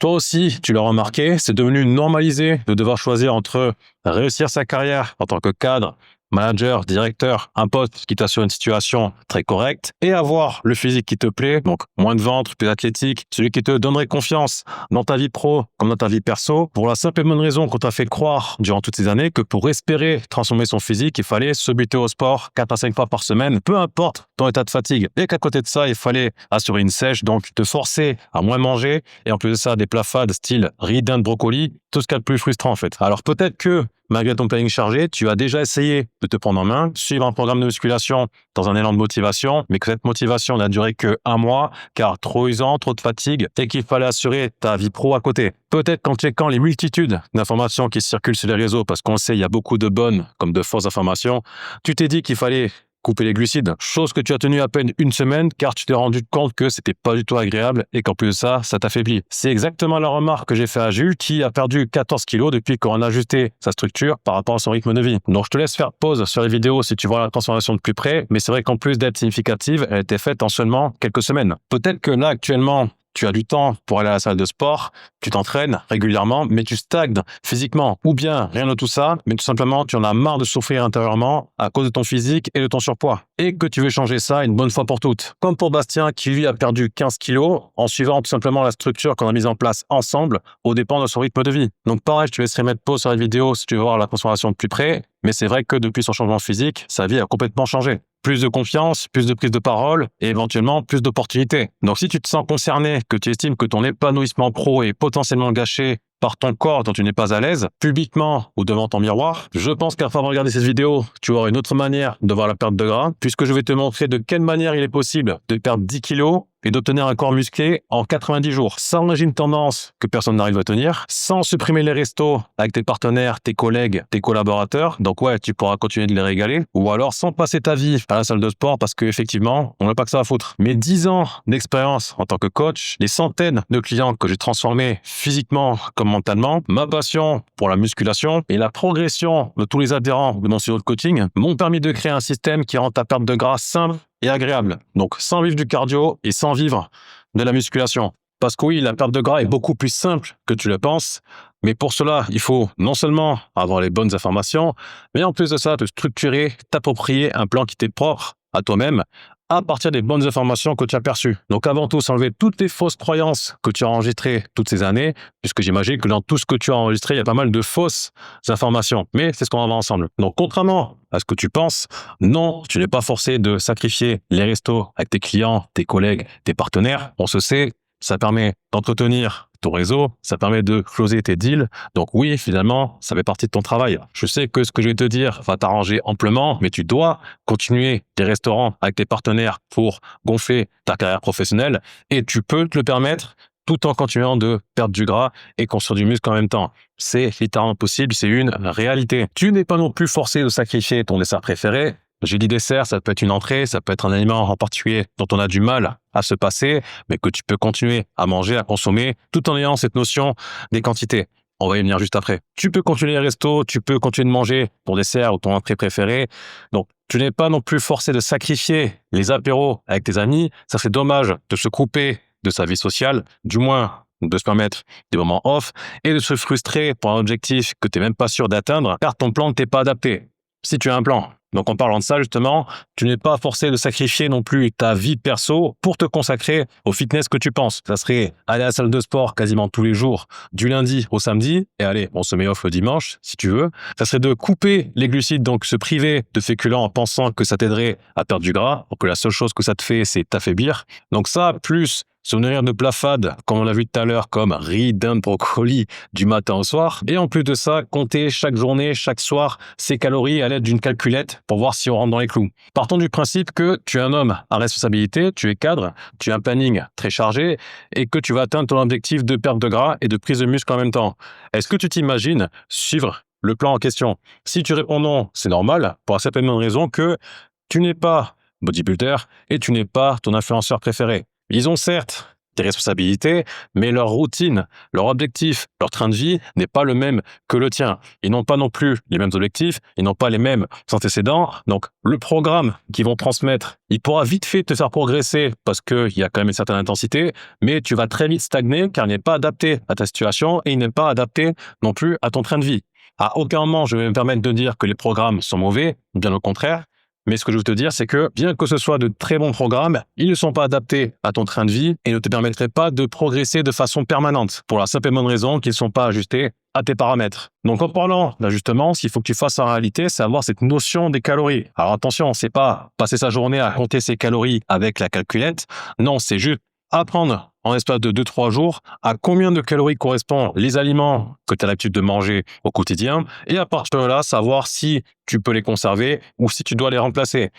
Toi aussi, tu l'as remarqué, c'est devenu normalisé de devoir choisir entre réussir sa carrière en tant que cadre, manager, directeur, un poste qui t'assure une situation très correcte et avoir le physique qui te plaît, donc moins de ventre, plus athlétique, celui qui te donnerait confiance dans ta vie pro comme dans ta vie perso, pour la simple et bonne raison qu'on t'a fait croire durant toutes ces années que pour espérer transformer son physique, il fallait se buter au sport 4 à 5 fois par semaine, peu importe ton état de fatigue. Et qu'à côté de ça, il fallait assurer une sèche, donc te forcer à moins manger et en plus de ça, des plats fades style riz, dinde, brocoli, tout ce qu'il y a de plus frustrant en fait. Alors peut-être que malgré ton planning chargé, tu as déjà essayé de te prendre en main, suivre un programme de musculation dans un élan de motivation, mais que cette motivation n'a duré que 1 mois, car trop usant, trop de fatigue, et qu'il fallait assurer ta vie pro à côté. Peut-être qu'en checkant les multitudes d'informations qui circulent sur les réseaux, parce qu'on sait, il y a beaucoup de bonnes comme de fausses informations, tu t'es dit qu'il fallait couper les glucides, chose que tu as tenu à peine 1 semaine car tu t'es rendu compte que c'était pas du tout agréable et qu'en plus de ça t'affaiblit. C'est exactement la remarque que j'ai fait à Jules qui a perdu 14 kilos depuis qu'on a ajusté sa structure par rapport à son rythme de vie. Donc je te laisse faire pause sur les vidéos si tu vois la transformation de plus près, mais c'est vrai qu'en plus d'être significative, elle a été faite en seulement quelques semaines. Peut-être que là actuellement, tu as du temps pour aller à la salle de sport, tu t'entraînes régulièrement, mais tu stagnes physiquement. Ou bien, rien de tout ça, mais tout simplement, tu en as marre de souffrir intérieurement à cause de ton physique et de ton surpoids. Et que tu veux changer ça une bonne fois pour toutes. Comme pour Bastien, qui lui a perdu 15 kilos en suivant tout simplement la structure qu'on a mise en place ensemble aux dépens de son rythme de vie. Donc pareil, je te laisserai mettre pause sur la vidéo si tu veux voir la transformation de plus près. Mais c'est vrai que depuis son changement physique, sa vie a complètement changé. Plus de confiance, plus de prise de parole et éventuellement plus d'opportunités. Donc si tu te sens concerné, que tu estimes que ton épanouissement pro est potentiellement gâché par ton corps dont tu n'es pas à l'aise, publiquement ou devant ton miroir, je pense qu'à force de regarder cette vidéo, tu auras une autre manière de voir la perte de gras, puisque je vais te montrer de quelle manière il est possible de perdre 10 kilos et d'obtenir un corps musclé en 90 jours, sans régime tendance que personne n'arrive à tenir, sans supprimer les restos avec tes partenaires, tes collègues, tes collaborateurs, donc ouais, tu pourras continuer de les régaler, ou alors sans passer ta vie à la salle de sport parce qu'effectivement, on n'a pas que ça à foutre. Mes 10 ans d'expérience en tant que coach, les centaines de clients que j'ai transformés physiquement comme mentalement, ma passion pour la musculation et la progression de tous les adhérents de mon studio de coaching m'ont permis de créer un système qui rend ta perte de gras simple et agréable. Donc, sans vivre du cardio et sans vivre de la musculation. Parce que oui, la perte de gras est beaucoup plus simple que tu le penses. Mais pour cela, il faut non seulement avoir les bonnes informations, mais en plus de ça, te structurer, t'approprier un plan qui t'est propre à toi-même à partir des bonnes informations que tu as perçues. Donc avant tout, s'enlever toutes les fausses croyances que tu as enregistrées toutes ces années, puisque j'imagine que dans tout ce que tu as enregistré, il y a pas mal de fausses informations. Mais c'est ce qu'on va voir ensemble. Donc contrairement à ce que tu penses, non, tu n'es pas forcé de sacrifier les restos avec tes clients, tes collègues, tes partenaires. On se sait, ça permet d'entretenir ton réseau, ça permet de closer tes deals. Donc oui, finalement, ça fait partie de ton travail. Je sais que ce que je vais te dire va t'arranger amplement, mais tu dois continuer tes restaurants avec tes partenaires pour gonfler ta carrière professionnelle et tu peux te le permettre tout en continuant de perdre du gras et construire du muscle en même temps. C'est littéralement possible, c'est une réalité. Tu n'es pas non plus forcé de sacrifier ton dessert préféré. J'ai dit dessert, ça peut être une entrée, ça peut être un aliment en particulier dont on a du mal à se passer, mais que tu peux continuer à manger, à consommer, tout en ayant cette notion des quantités. On va y venir juste après. Tu peux continuer les restos, tu peux continuer de manger ton dessert ou ton entrée préférée. Donc, tu n'es pas non plus forcé de sacrifier les apéros avec tes amis. Ça serait dommage de se couper de sa vie sociale, du moins de se permettre des moments off et de se frustrer pour un objectif que tu n'es même pas sûr d'atteindre car ton plan ne t'est pas adapté. Si tu as un plan. Donc en parlant de ça justement, tu n'es pas forcé de sacrifier non plus ta vie perso pour te consacrer au fitness que tu penses. Ça serait aller à la salle de sport quasiment tous les jours, du lundi au samedi, et allez, on se met off le dimanche si tu veux. Ça serait de couper les glucides, donc se priver de féculents en pensant que ça t'aiderait à perdre du gras, alors que la seule chose que ça te fait, c'est t'affaiblir. Donc ça, plus se nourrir de plats fades, comme on l'a vu tout à l'heure, comme riz, dinde, brocoli, du matin au soir. Et en plus de ça, compter chaque journée, chaque soir, ses calories à l'aide d'une calculette pour voir si on rentre dans les clous. Partons du principe que tu es un homme à responsabilité, tu es cadre, tu as un planning très chargé et que tu vas atteindre ton objectif de perte de gras et de prise de muscle en même temps. Est-ce que tu t'imagines suivre le plan en question? Si tu réponds non, c'est normal, pour la certaine raison que tu n'es pas bodybuilder et tu n'es pas ton influenceur préféré. Ils ont certes tes responsabilités, mais leur routine, leur objectif, leur train de vie n'est pas le même que le tien. Ils n'ont pas non plus les mêmes objectifs, ils n'ont pas les mêmes antécédents. Donc, le programme qu'ils vont transmettre, il pourra vite fait te faire progresser parce qu'il y a quand même une certaine intensité, mais tu vas très vite stagner car il n'est pas adapté à ta situation et il n'est pas adapté non plus à ton train de vie. À aucun moment, je vais me permettre de dire que les programmes sont mauvais, bien au contraire. Mais ce que je veux te dire, c'est que bien que ce soit de très bons programmes, ils ne sont pas adaptés à ton train de vie et ne te permettraient pas de progresser de façon permanente pour la simple et bonne raison qu'ils ne sont pas ajustés à tes paramètres. Donc en parlant d'ajustement, ce qu'il faut que tu fasses en réalité, c'est avoir cette notion des calories. Alors attention, c'est pas passer sa journée à compter ses calories avec la calculette. Non, c'est juste apprendre en espace de 2-3 jours à combien de calories correspondent les aliments que tu as l'habitude de manger au quotidien et à partir de là, savoir si tu peux les conserver ou si tu dois les remplacer.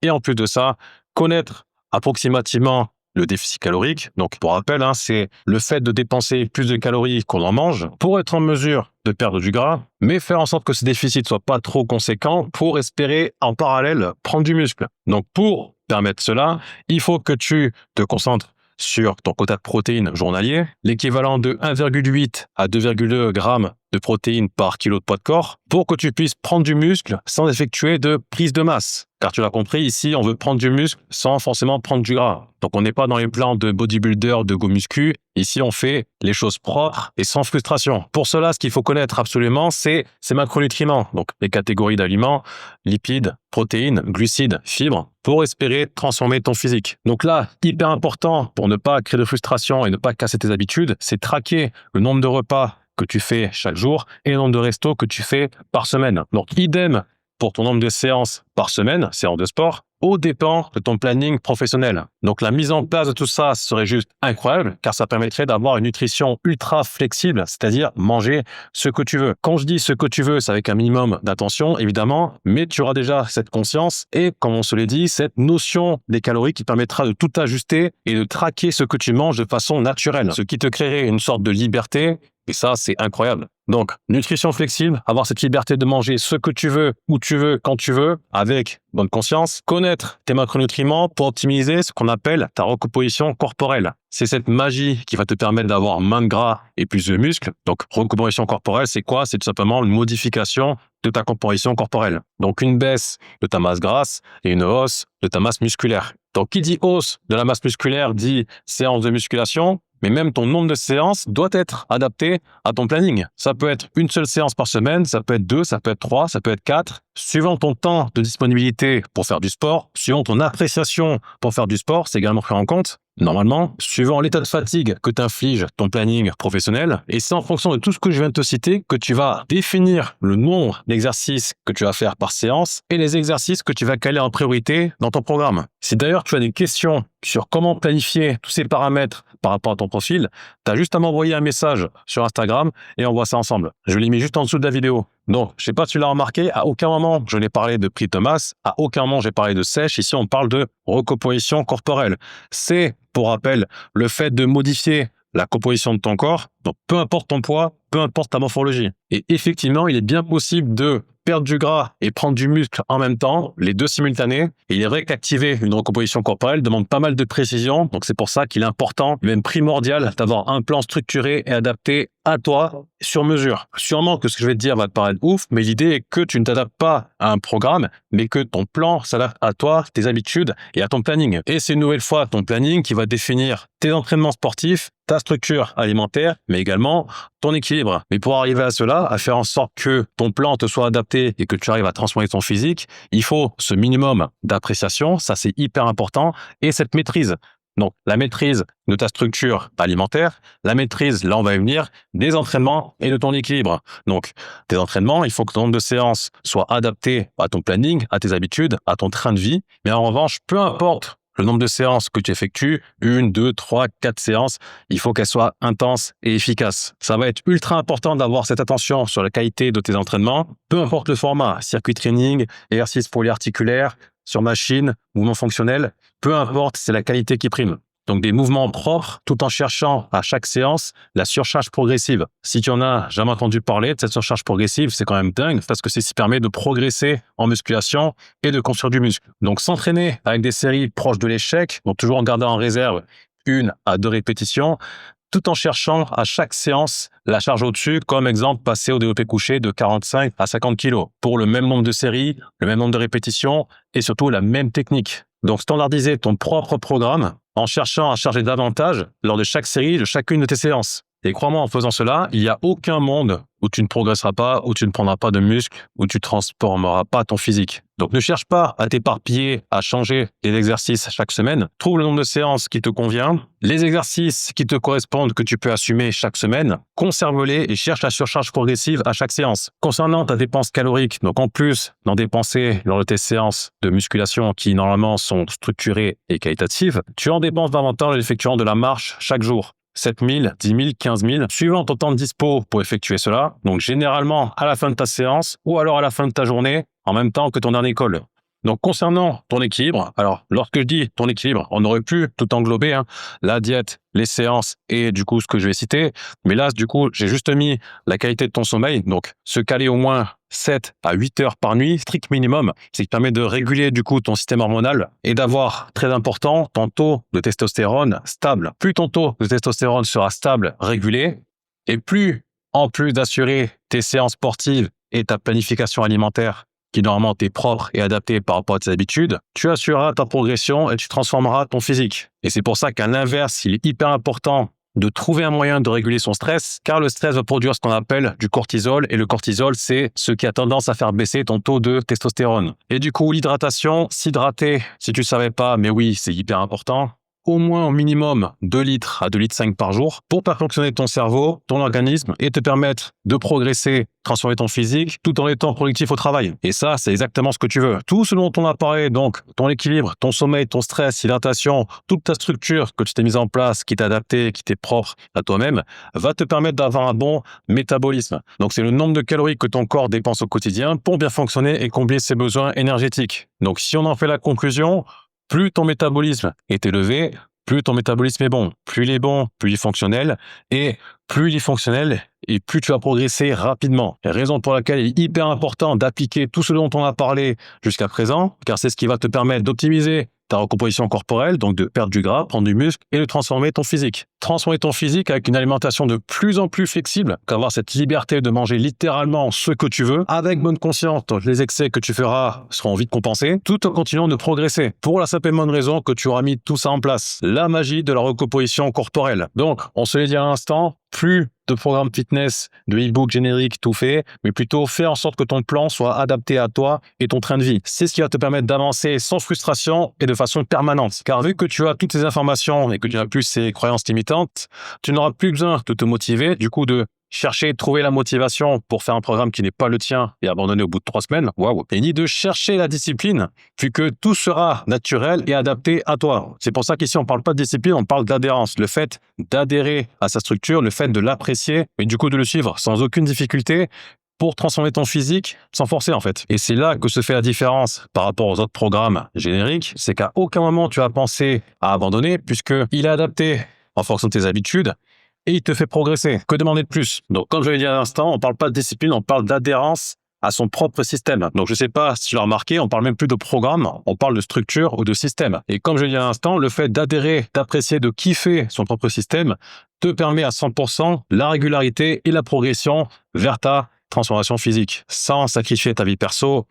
Et en plus de ça, connaître approximativement le déficit calorique. Donc, pour rappel, c'est le fait de dépenser plus de calories qu'on en mange pour être en mesure de perdre du gras, mais faire en sorte que ce déficit soit pas trop conséquent pour espérer en parallèle prendre du muscle. Donc, pour permettre cela, il faut que tu te concentres sur ton quota de protéines journalier, l'équivalent de 1,8 à 2,2 grammes de protéines par kilo de poids de corps, pour que tu puisses prendre du muscle sans effectuer de prise de masse. Car tu l'as compris, ici, on veut prendre du muscle sans forcément prendre du gras. Donc, on n'est pas dans les plans de bodybuilder, de go muscu. Ici, on fait les choses propres et sans frustration. Pour cela, ce qu'il faut connaître absolument, c'est ces macronutriments. Donc, les catégories d'aliments, lipides, protéines, glucides, fibres, pour espérer transformer ton physique. Donc là, hyper important pour ne pas créer de frustration et ne pas casser tes habitudes, c'est traquer le nombre de repas que tu fais chaque jour et le nombre de restos que tu fais par semaine. Donc, idem pour ton nombre de séances par semaine, séances de sport, au dépend de ton planning professionnel. Donc, la mise en place de tout ça serait juste incroyable, car ça permettrait d'avoir une nutrition ultra flexible, c'est-à-dire manger ce que tu veux. Quand je dis ce que tu veux, c'est avec un minimum d'attention, évidemment, mais tu auras déjà cette conscience et, comme on se l'est dit, cette notion des calories qui permettra de tout ajuster et de traquer ce que tu manges de façon naturelle, ce qui te créerait une sorte de liberté. Et ça, c'est incroyable. Donc, nutrition flexible, avoir cette liberté de manger ce que tu veux, où tu veux, quand tu veux, avec bonne conscience. Connaître tes macronutriments pour optimiser ce qu'on appelle ta recomposition corporelle. C'est cette magie qui va te permettre d'avoir moins de gras et plus de muscles. Donc, recomposition corporelle, c'est quoi? C'est tout simplement une modification de ta composition corporelle. Donc, une baisse de ta masse grasse et une hausse de ta masse musculaire. Donc, qui dit hausse de la masse musculaire dit séance de musculation. Mais même ton nombre de séances doit être adapté à ton planning. Ça peut être une seule séance par semaine, ça peut être 2, ça peut être 3, ça peut être 4. Suivant ton temps de disponibilité pour faire du sport, suivant ton appréciation pour faire du sport, c'est également pris en compte. Normalement, suivant l'état de fatigue que t'inflige ton planning professionnel, et c'est en fonction de tout ce que je viens de te citer que tu vas définir le nombre d'exercices que tu vas faire par séance et les exercices que tu vas caler en priorité dans ton programme. Si d'ailleurs tu as des questions sur comment planifier tous ces paramètres par rapport à ton profil, tu as juste à m'envoyer un message sur Instagram et on voit ça ensemble. Je l'ai mis juste en dessous de la vidéo. Donc, je sais pas si tu l'as remarqué, à aucun moment je n'ai parlé de prise de masse, à aucun moment j'ai parlé de sèche. Ici, on parle de recomposition corporelle. C'est, pour rappel, le fait de modifier la composition de ton corps. Donc, peu importe ton poids, peu importe ta morphologie. Et effectivement, il est bien possible de perdre du gras et prendre du muscle en même temps, les deux simultanés. Et il est vrai qu'activer une recomposition corporelle demande pas mal de précision. Donc, c'est pour ça qu'il est important, même primordial, d'avoir un plan structuré et adapté à toi sur mesure. Sûrement que ce que je vais te dire va te paraître ouf, mais l'idée est que tu ne t'adaptes pas à un programme, mais que ton plan s'adapte à toi, tes habitudes et à ton planning. Et c'est une nouvelle fois ton planning qui va définir tes entraînements sportifs, ta structure alimentaire, mais également ton équilibre. Mais pour arriver à cela, à faire en sorte que ton plan te soit adapté et que tu arrives à transformer ton physique, il faut ce minimum d'appréciation, ça c'est hyper important, et cette maîtrise. Donc, la maîtrise de ta structure alimentaire, la maîtrise, là on va y venir, des entraînements et de ton équilibre. Donc, tes entraînements, il faut que ton nombre de séances soit adapté à ton planning, à tes habitudes, à ton train de vie. Mais en revanche, peu importe le nombre de séances que tu effectues, 1, 2, 3, 4 séances, il faut qu'elles soient intenses et efficaces. Ça va être ultra important d'avoir cette attention sur la qualité de tes entraînements, peu importe le format, circuit training, exercice polyarticulaire, sur machine, mouvement fonctionnel, peu importe, c'est la qualité qui prime. Donc des mouvements propres, tout en cherchant à chaque séance la surcharge progressive. Si tu en as jamais entendu parler de cette surcharge progressive, c'est quand même dingue parce que c'est ce qui permet de progresser en musculation et de construire du muscle. Donc s'entraîner avec des séries proches de l'échec, donc toujours en gardant en réserve 1 à 2 répétitions, tout en cherchant à chaque séance la charge au-dessus, comme exemple passer au développé couché de 45 à 50 kg pour le même nombre de séries, le même nombre de répétitions et surtout la même technique. Donc standardiser ton propre programme en cherchant à charger davantage lors de chaque série, de chacune de tes séances. Et crois-moi, en faisant cela, il n'y a aucun monde où tu ne progresseras pas, où tu ne prendras pas de muscles, où tu ne transformeras pas ton physique. Donc ne cherche pas à t'éparpiller, à changer les exercices chaque semaine. Trouve le nombre de séances qui te convient, les exercices qui te correspondent que tu peux assumer chaque semaine, conserve-les et cherche la surcharge progressive à chaque séance. Concernant ta dépense calorique, donc en plus d'en dépenser lors de tes séances de musculation qui normalement sont structurées et qualitatives, tu en dépenses davantage en effectuant de la marche chaque jour. 7 000, 10 000, 15 000, suivant ton temps de dispo pour effectuer cela. Donc, généralement, à la fin de ta séance ou alors à la fin de ta journée, en même temps que ton dernier call. Donc, concernant ton équilibre, alors, lorsque je dis ton équilibre, on aurait pu tout englober, la diète, les séances et du coup, ce que je vais citer. Mais là, du coup, j'ai juste mis la qualité de ton sommeil. Donc, se caler au moins 7 à 8 heures par nuit, strict minimum, ce qui permet de réguler du coup ton système hormonal et d'avoir, très important, ton taux de testostérone stable. Plus ton taux de testostérone sera stable, régulé, et plus, en plus d'assurer tes séances sportives et ta planification alimentaire qui normalement t'est propre et adapté par rapport à tes habitudes, tu assureras ta progression et tu transformeras ton physique. Et c'est pour ça qu'à l'inverse, il est hyper important de trouver un moyen de réguler son stress, car le stress va produire ce qu'on appelle du cortisol, et le cortisol, c'est ce qui a tendance à faire baisser ton taux de testostérone. Et du coup, l'hydratation, s'hydrater, si tu savais pas, mais oui, c'est hyper important, au moins au minimum 2 litres à 2,5 litres par jour pour faire fonctionner ton cerveau, ton organisme et te permettre de progresser, transformer ton physique tout en étant productif au travail. Et ça, c'est exactement ce que tu veux. Tout ce dont on a parlé, donc ton équilibre, ton sommeil, ton stress, l'hydratation, toute ta structure que tu t'es mise en place, qui t'est adaptée, qui t'est propre à toi-même, va te permettre d'avoir un bon métabolisme. Donc c'est le nombre de calories que ton corps dépense au quotidien pour bien fonctionner et combler ses besoins énergétiques. Donc si on en fait la conclusion, plus ton métabolisme est élevé, plus ton métabolisme est bon. Plus il est bon, plus il est fonctionnel. Et plus il est fonctionnel, et plus tu vas progresser rapidement. Raison pour laquelle il est hyper important d'appliquer tout ce dont on a parlé jusqu'à présent, car c'est ce qui va te permettre d'optimiser ta recomposition corporelle, donc de perdre du gras, prendre du muscle et de transformer ton physique. Transformer ton physique avec une alimentation de plus en plus flexible, qu'avoir cette liberté de manger littéralement ce que tu veux, avec bonne conscience. Donc les excès que tu feras seront vite compensés, tout en continuant de progresser. Pour la simple et bonne raison que tu auras mis tout ça en place. La magie de la recomposition corporelle. Donc, on se l'est dit à l'instant, plus de programmes fitness, de e-book générique tout fait, mais plutôt fais en sorte que ton plan soit adapté à toi et ton train de vie. C'est ce qui va te permettre d'avancer sans frustration et de façon permanente. Car vu que tu as toutes ces informations et que tu n'as plus ces croyances limitantes, tu n'auras plus besoin de te motiver, du coup de chercher, trouver la motivation pour faire un programme qui n'est pas le tien et abandonner au bout de 3 semaines, waouh, et ni de chercher la discipline, vu que tout sera naturel et adapté à toi. C'est pour ça qu'ici, on parle pas de discipline, on parle d'adhérence. Le fait d'adhérer à sa structure, le fait de l'apprécier et du coup de le suivre sans aucune difficulté pour transformer ton physique sans forcer en fait. Et c'est là que se fait la différence par rapport aux autres programmes génériques, c'est qu'à aucun moment tu as pensé à abandonner puisque il est adapté en fonction de tes habitudes et il te fait progresser. Que demander de plus? Donc, comme je l'ai dit à l'instant, on ne parle pas de discipline, on parle d'adhérence à son propre système. Donc, je ne sais pas si tu l'as remarqué, on parle même plus de programme, on parle de structure ou de système. Et comme je l'ai dit à l'instant, le fait d'adhérer, d'apprécier, de kiffer son propre système te permet à 100% la régularité et la progression vers ta transformation physique, sans sacrifier ta vie perso,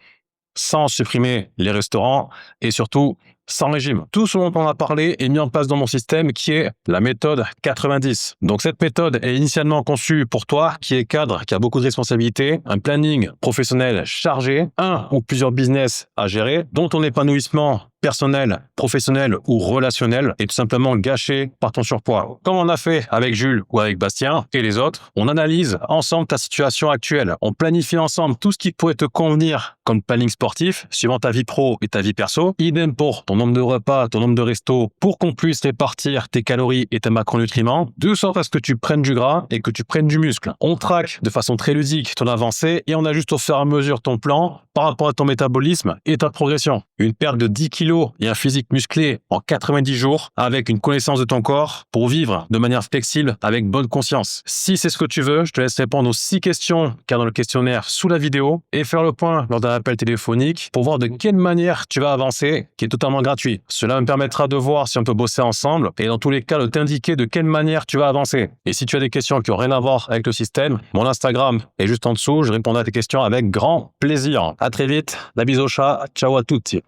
sans supprimer les restaurants et surtout sans régime. Tout ce dont on a parlé est mis en place dans mon système qui est la méthode 90. Donc cette méthode est initialement conçue pour toi qui est cadre, qui a beaucoup de responsabilités, un planning professionnel chargé, un ou plusieurs business à gérer, dont ton épanouissement personnel, professionnel ou relationnel est tout simplement gâché par ton surpoids. Comme on a fait avec Jules ou avec Bastien et les autres, on analyse ensemble ta situation actuelle. On planifie ensemble tout ce qui pourrait te convenir comme planning sportif, suivant ta vie pro et ta vie perso. Idem pour ton nombre de repas, ton nombre de restos, pour qu'on puisse répartir tes calories et tes macronutriments, de sorte à ce que tu prennes du gras et que tu prennes du muscle. On traque de façon très ludique ton avancée et on ajuste au fur et à mesure ton plan par rapport à ton métabolisme et ta progression. Une perte de 10 kg kilos et un physique musclé en 90 jours avec une connaissance de ton corps pour vivre de manière flexible avec bonne conscience. Si c'est ce que tu veux, je te laisse répondre aux 6 questions qu'il y a dans le questionnaire sous la vidéo et faire le point lors d'un appel téléphonique pour voir de quelle manière tu vas avancer, qui est totalement gratuit. Cela me permettra de voir si on peut bosser ensemble et dans tous les cas de t'indiquer de quelle manière tu vas avancer. Et si tu as des questions qui n'ont rien à voir avec le système, mon Instagram est juste en dessous, je répondrai à tes questions avec grand plaisir. À très vite, la bise au chat, ciao à tutti.